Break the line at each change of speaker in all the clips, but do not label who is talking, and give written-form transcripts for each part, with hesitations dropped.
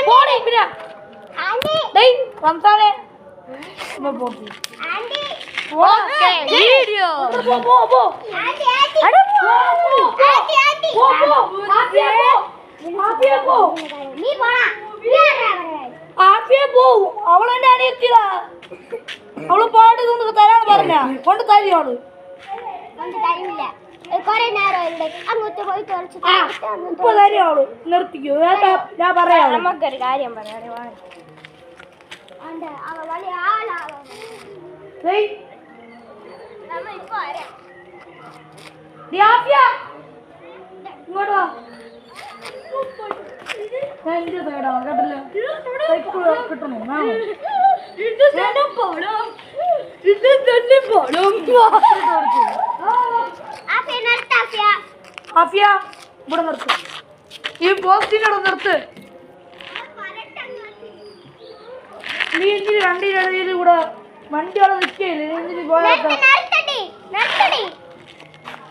പോടി പിന്നെ ഡേയ് സംസാരേ okay video പോ അവളെന്റെ അനിയത്തിയാ അവള് പാടുകൊണ്ട് തരാൻ പറഞ്ഞ കൊണ്ട് തരിയോള് ഇപ്പൊ തരിയോള് നിർത്തിക്കോ ഞാൻ പറയാം
നമുക്കൊരു കാര്യം പറയാം
ഇങ്ങോട്ട് വാ എന്റെ സൈഡാ കേട്ടല്ലോ കിട്ടണോ ആഫിയ ഇവിടെ നിർത്ത് ഈ പോസ്റ്റിനോട് നിർത്ത് നീ എന്തിന് രണ്ടിനിടയിൽ കൂടെ വണ്ടി അവിടെ നിൽക്കയില്ലേ എന്തിന് പോയാ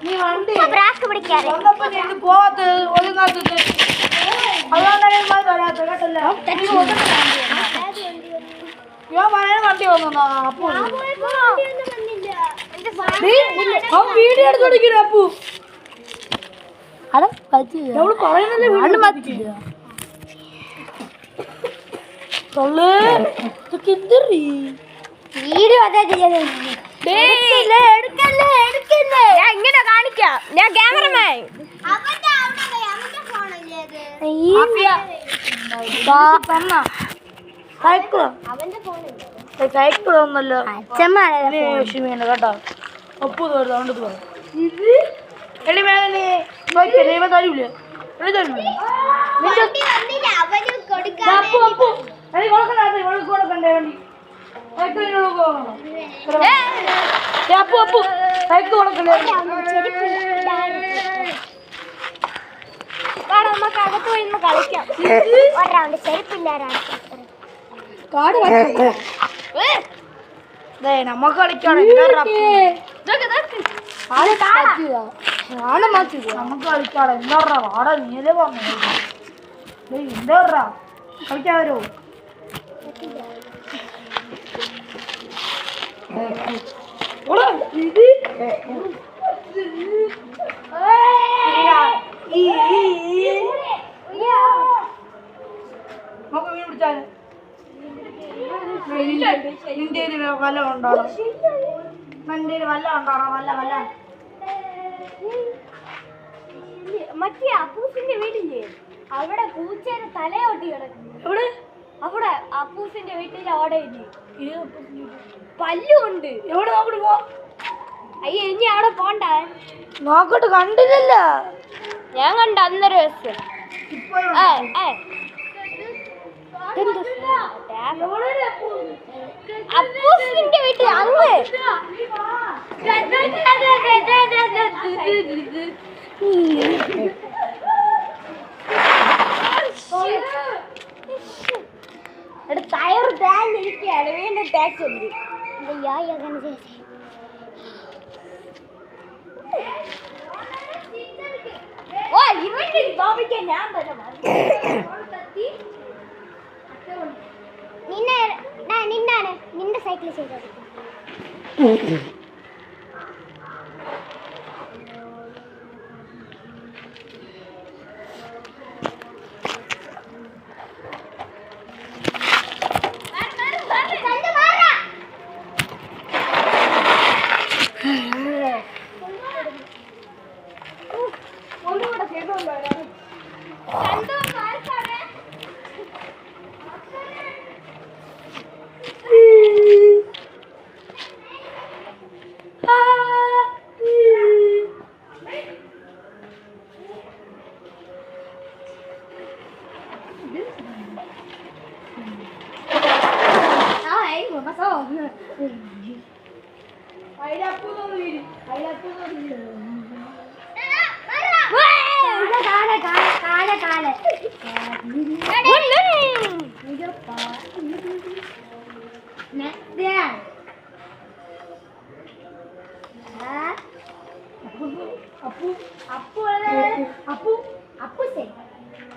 നീ വണ്ടി വന്നപ്പോ നീ പോവാത്തത് ഒതുങ്ങാത്തത് അതുകൊണ്ടാണ് വരാത്തത് കേട്ടല്ലോ ഞാൻ പറയാൻ വണ്ടി വന്നു അപ്പു വീഡിയോ എടുത്തോടിക്കണ അപ്പു അവള് പറയുന്നല്ലേ
എങ്ങനെ കാണിക്കാം ഞാൻ ക്യാമറമാൻ
സൈക്കിളൊന്നല്ലോ അച്ഛമ്മ കേട്ടോ ഒപ്പു അതുകൊണ്ട് ഇത് എളി മേലെ നോക്കിയല്ലേ ഇവ തരൂലേ എളി തരൂലേ കൊടുക്കണ്ടേ വണ്ടി അപ്പു അപ്പു സൈക്കിൾ കൊടുക്കണ്ടേ
നമുക്ക് അകത്ത് പോയി കളിക്കാം ചെരുപ്പില്ലാരാണ്
നമുക്ക് കളിക്കണം നമുക്ക് കളിക്കാടെ എന്താ വാട നീലേ പറഞ്ഞു എന്താ കളിക്കാൻ വരുമോ ഇത് നമുക്ക് മീൻ പിടിച്ചാല് നിന്റെ വല്ല ഉണ്ടാണോ നിന്റെ വല്ല ഉണ്ടാണോ വല്ല വല്ല
മറ്റേ അപ്പൂസിന്റെ വീട്ടില്ലേ അവിടെ പൂച്ചേനെ തലയോട്ടി കിടക്കുന്നു
എവിടെ
അവിടെ അപ്പൂസിന്റെ വീട്ടിൽ അവിടെ പല്ലുണ്ട്
എവിടെ നോക്കട്ട് പോ
അയ്യോ ഇനി അവിടെ പോണ്ട
നോക്കട്ട് കണ്ടില്ലല്ല
ഞാൻ കണ്ട അന്നൊരു ദിവസം അപ്പൂസിന്റെ വീട്ടിൽ അങ്ങ് ടയർ ഇരിക്കുകയാണ് വീണ്ടും ടാക്സ് ഉണ്ട് ഓ ഇവന്റെ ബാബിക്ക് ഞാൻ തന്നെ നിന്നാണ് നിന്റെ സൈക്കിൾ ചെയ്തത്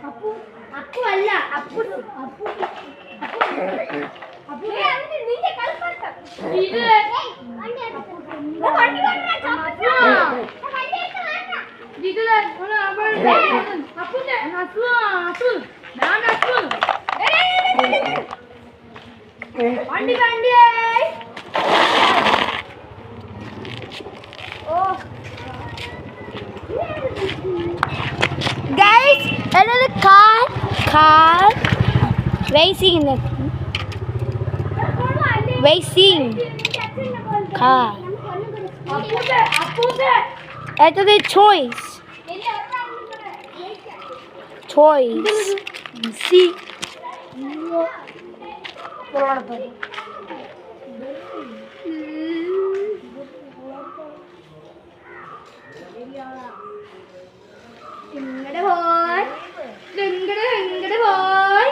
അപ്പു അല്ല അപ്പു നിന്റെ കളിപ്പാട്ടം ഇത് വണ്ടി
Guys, another car racing car. Another toys. See.
ഇങ്ങടെ പോയി ഇങ്ങടെ പോയി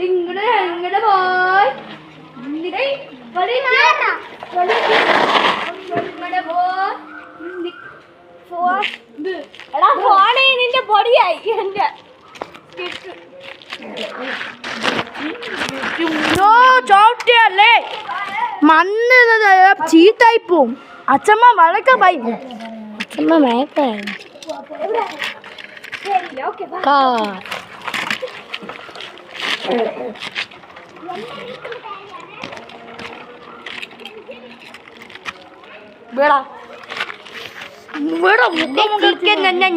ഇങ്ങടെ പോയി എടാ ഫോണേ നിന്റെ പൊടിയായി എന്റെ
ചോട്ടിയല്ലേ മണ്ണ് ചീത്തായി പോവും അച്ഛമ്മ വഴക്ക പറയും അച്ഛമ്മ മയക്കാണ്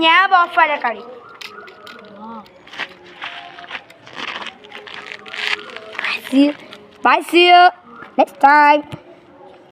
ഞാൻ ഓഫായ കളി Bye, see you next time.